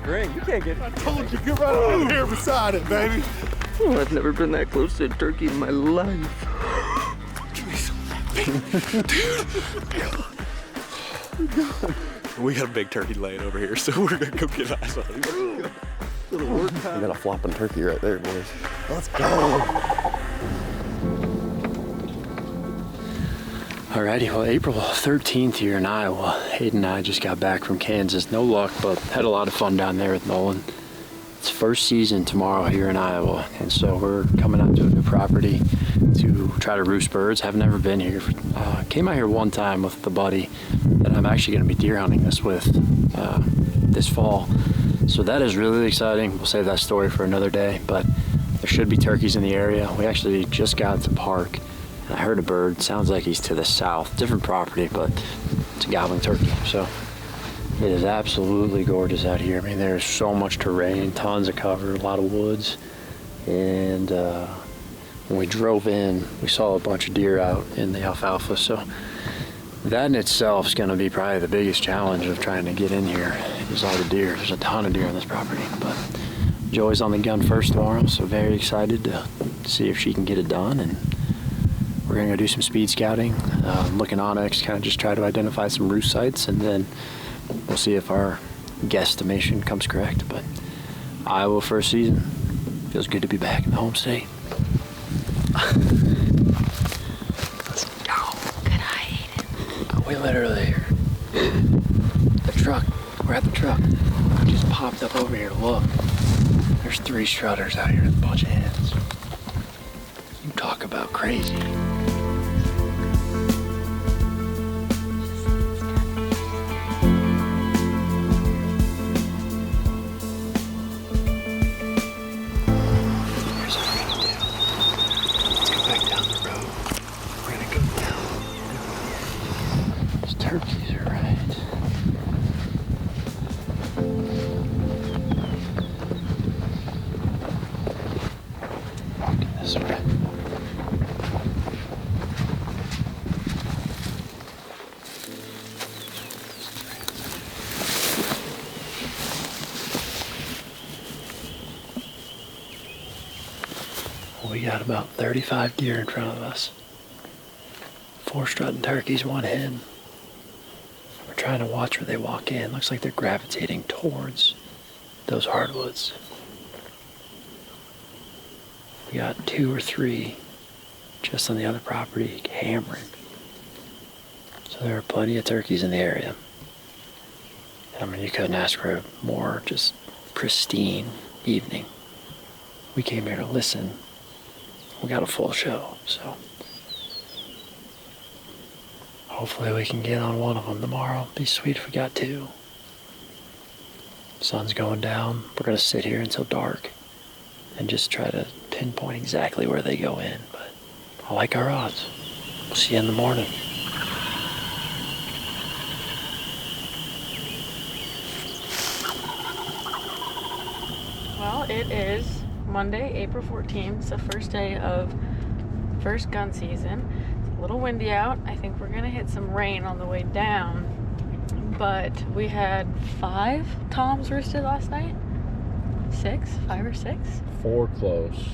string. You can't get. I told you, get right over here beside it, baby. Oh, I've never been that close to a turkey in my life. Give me some. Dude. We got a big turkey laying over here, so we're gonna go get eyes on him. Little work time. We got a flopping turkey right there, boys. Let's go. Alrighty, well, April 13th here in Iowa. Hayden and I just got back from Kansas. No luck, but had a lot of fun down there with Nolan. It's first season tomorrow here in Iowa, and so we're coming out to a new property to try to roost birds. Have never been here. Came out here one time with the buddy that I'm actually going to be deer hunting this with this fall. So that is really exciting. We'll save that story for another day, but there should be turkeys in the area. We actually just got to park, and I heard a bird. Sounds like he's to the south. Different property, but it's a gobbling turkey. So it is absolutely gorgeous out here. I mean, there's so much terrain, tons of cover, a lot of woods. And when we drove in, we saw a bunch of deer out in the alfalfa. So that in itself is going to be probably the biggest challenge of trying to get in here is all the deer. There's a ton of deer on this property. But Joey's on the gun first tomorrow, so very excited to see if she can get it done. And we're going to go do some speed scouting, look in Onyx, kind of just try to identify some roost sites, and then we'll see if our guesstimation comes correct. But Iowa first season. Feels good to be back in the home state. Let's go. Good eye, Hayden. We literally, the truck, we're at the truck. I just popped up over here to look. There's 3 strutters out here with a bunch of hens. You talk about crazy. Turkeys are right. Walking this way. We got about 35 deer in front of us. 4 strutting turkeys, 1 hen. We're trying to watch where they walk in. Looks like they're gravitating towards those hardwoods. We got 2 or 3 just on the other property hammering. So there are plenty of turkeys in the area. I mean, you couldn't ask for a more just pristine evening. We came here to listen. We got a full show, so hopefully we can get on one of them tomorrow. Be sweet if we got 2. Sun's going down. We're gonna sit here until dark and just try to pinpoint exactly where they go in. But I like our odds. We'll see you in the morning. Well, it is Monday, April 14th. It's the first day of first gun season. It's a little windy out. I think we're gonna hit some rain on the way down. But we had 5 toms roosted last night. 6, 5 or 6. 4 close.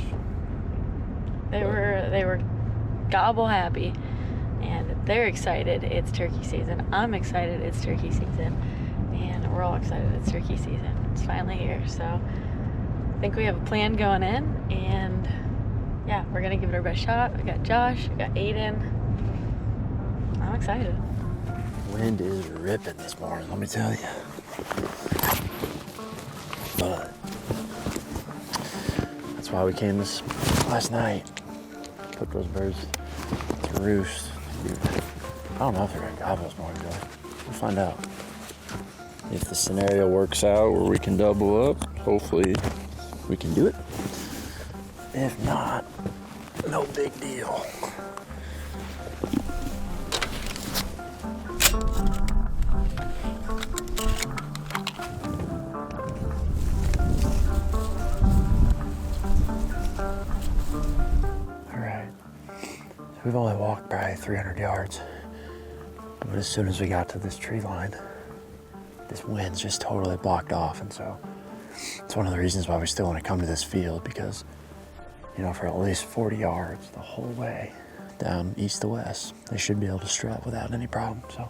They were gobble happy, and they're excited. It's turkey season. I'm excited. It's turkey season, and we're all excited. It's turkey season. It's finally here. So I think we have a plan going in, and yeah, we're gonna give it our best shot. We got Josh, we got Aiden. I'm excited. Wind is ripping this morning, let me tell you. But that's why we came this last night. Put those birds to roost. Dude, I don't know if they're gonna gobble this morning, Joe. We'll find out. If the scenario works out where we can double up, hopefully we can do it. If not, no big deal. We've only walked probably 300 yards, but as soon as we got to this tree line, this wind's just totally blocked off, and so That's one of the reasons why we still want to come to this field, because, you know, for at least 40 yards the whole way down east to west, they should be able to strut without any problem. So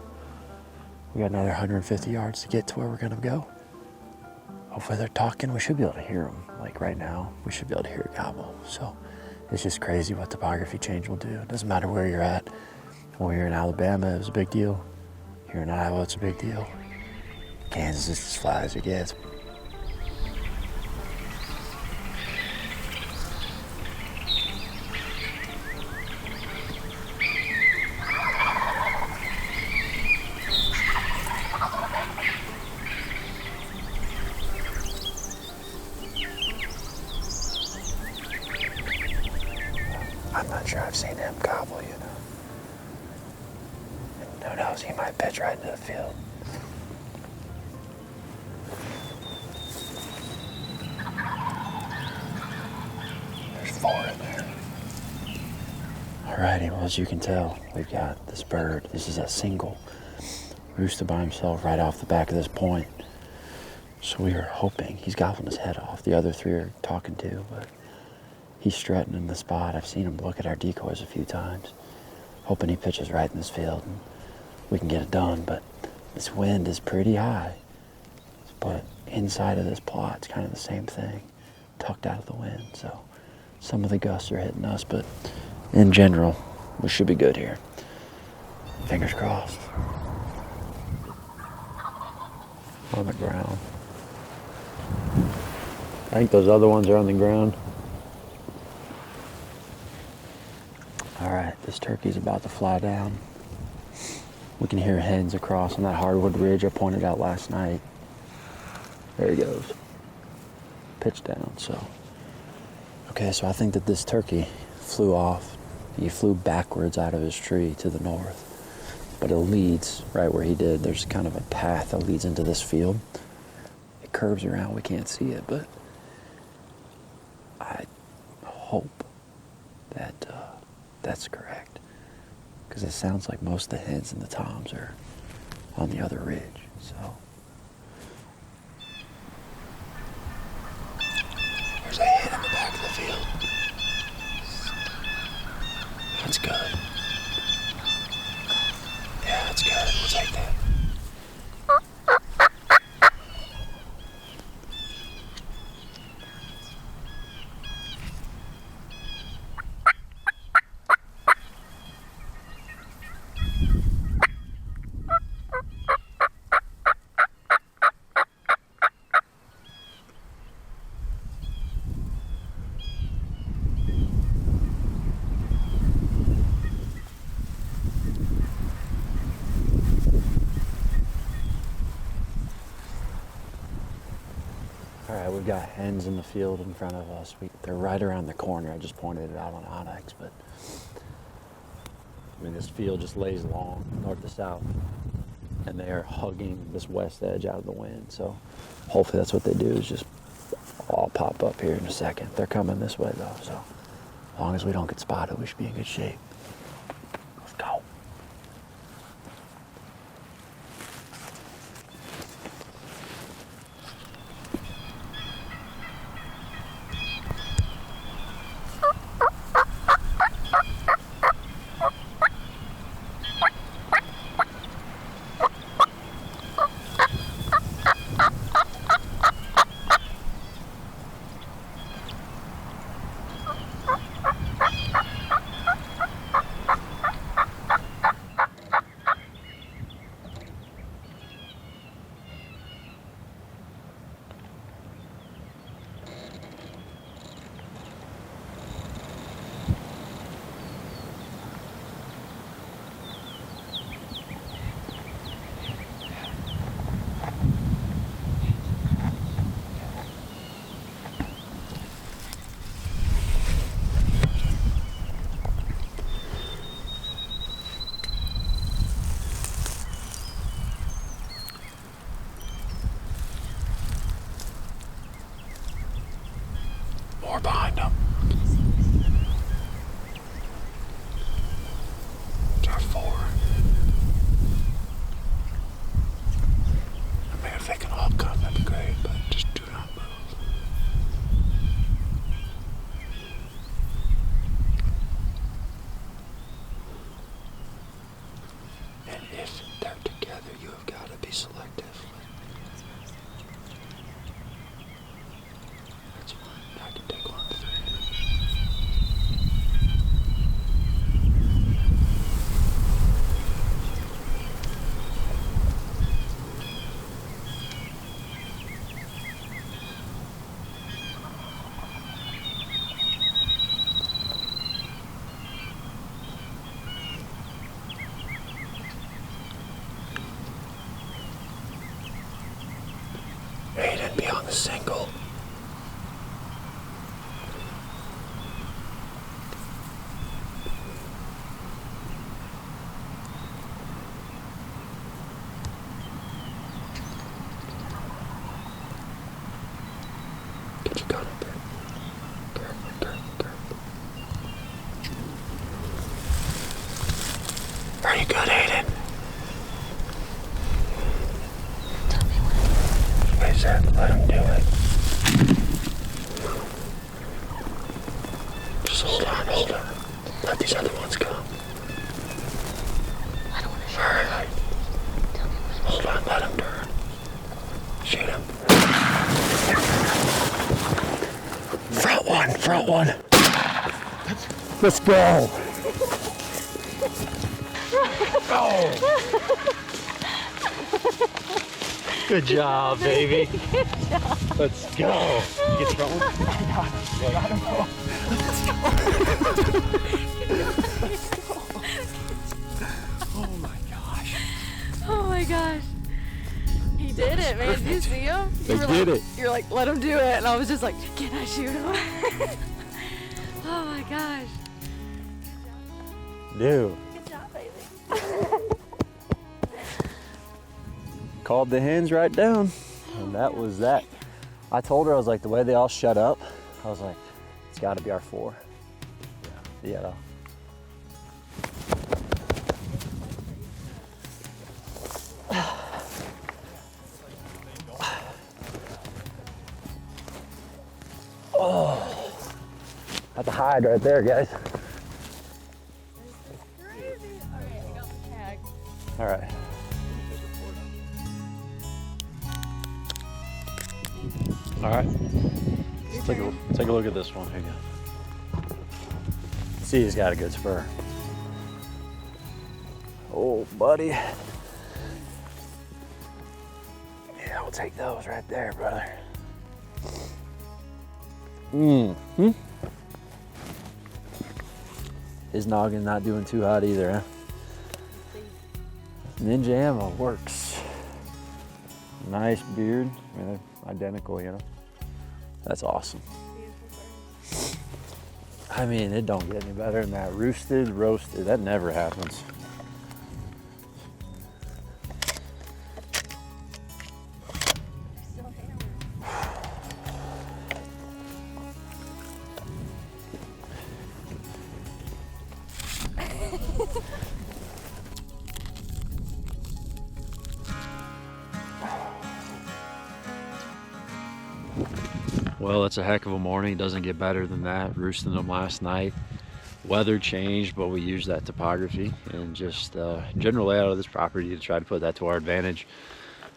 we got another 150 yards to get to where we're gonna go. Hopefully they're talking. We should be able to hear them. Like right now, we should be able to hear a gobble. So it's just crazy what topography change will do. It doesn't matter where you're at. When you're in Alabama, it was a big deal. Here in Iowa, it's a big deal. Kansas is as flat as it gets. I'm not sure I've seen him gobble, you know. And who knows, he might pitch right into the field. There's 4 in there. Alrighty, well, as you can tell, we've got this bird. This is a single. Roosted by himself right off the back of this point. So we are hoping he's gobbling his head off. The other 3 are talking too, but he's strutting in the spot. I've seen him look at our decoys a few times, hoping he pitches right in this field and we can get it done. But this wind is pretty high. But inside of this plot, it's kind of the same thing, tucked out of the wind. So some of the gusts are hitting us, but in general, we should be good here. Fingers crossed. On the ground. I think those other ones are on the ground. All right, this turkey's about to fly down. We can hear hens across on that hardwood ridge I pointed out last night. There he goes. Pitch down, so. Okay, so I think that this turkey flew off. He flew backwards out of his tree to the north. But it leads right where he did. There's kind of a path that leads into this field. It curves around, we can't see it, but I hope that that's correct. Because it sounds like most of the hens and the toms are on the other ridge, so. There's a hen in the back of the field. That's good. Yeah, that's good. We'll take that. All right, we've got hens in the field in front of us. They're right around the corner. I just pointed it out on Onyx, but I mean, this field just lays long, north to south, and they are hugging this west edge out of the wind. So hopefully that's what they do, is just all pop up here in a second. They're coming this way though, so as long as we don't get spotted, we should be in good shape. Let's go. More behind them. It's our 4. I mean, if they can all come, that'd be great, but just do not move. a single. Get your gun up there. Careful, careful, careful. Are you good, Aiden? Tell me when. What is that? Let him do it. Just hold on, hold on. Let these other ones come. I don't want to shoot. Alright. Tell me when. Hold on, let him turn. Shoot him. Front one, front one. Let's go. Oh. Good job, baby. Good job. Let's go. You get thrown? Oh my gosh. Oh my gosh. He did it, man. Did you see him? They did it. You're like, let him do it. And I was just like, can I shoot him? Oh my gosh. Dude. Good job, baby. Called the hens right down. And that was that. I told her, I was like, the way they all shut up, I was like, it's got to be our 4. Yeah. Oh, that's a hide right there, guys. Crazy. Okay, I got the tag. All right. All right. Let's take a look at this one. Here you go. See, he's got a good spur. Oh, buddy. Yeah, we'll take those right there, brother. Mm-hmm. His noggin's not doing too hot either, huh? Ninja ammo works. Nice beard. I mean, they're identical, you know. That's awesome. I mean, it don't get any better than that. Roosted, roasted, that never happens. Well, it's a heck of a morning. It doesn't get better than that. Roosting them last night. Weather changed, but we used that topography and just general layout of this property to try to put that to our advantage.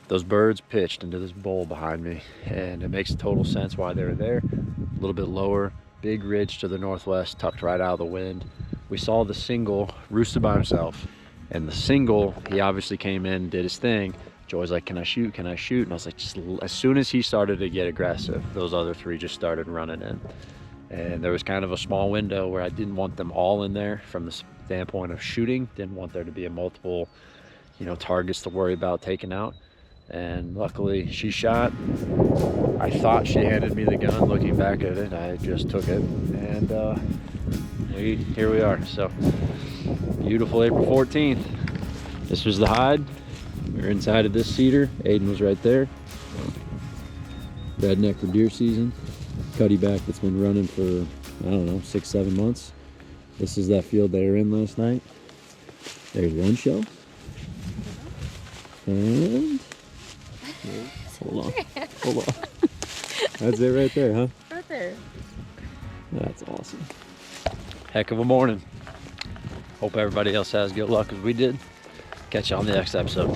Those birds pitched into this bowl behind me, and it makes total sense why they were there. A little bit lower, big ridge to the northwest, tucked right out of the wind. We saw the single roosted by himself, and the single, he obviously came in, did his thing. Joy's like, can I shoot? Can I shoot? And I was like, just as soon as he started to get aggressive, those other 3 just started running in. And there was kind of a small window where I didn't want them all in there from the standpoint of shooting. Didn't want there to be a multiple, targets to worry about taking out. And luckily she shot. I thought she handed me the gun. Looking back at it, I just took it. And here we are. So beautiful April 14th. This was the hide. We were inside of this cedar. Aiden was right there. Redneck for deer season. Cuddy back that's been running for, I don't know, 6-7 months. This is that field they were in last night. There's one shell. And hold on. That's it right there, huh? Right there. That's awesome. Heck of a morning. Hope everybody else has good luck as we did. Catch you on the next episode.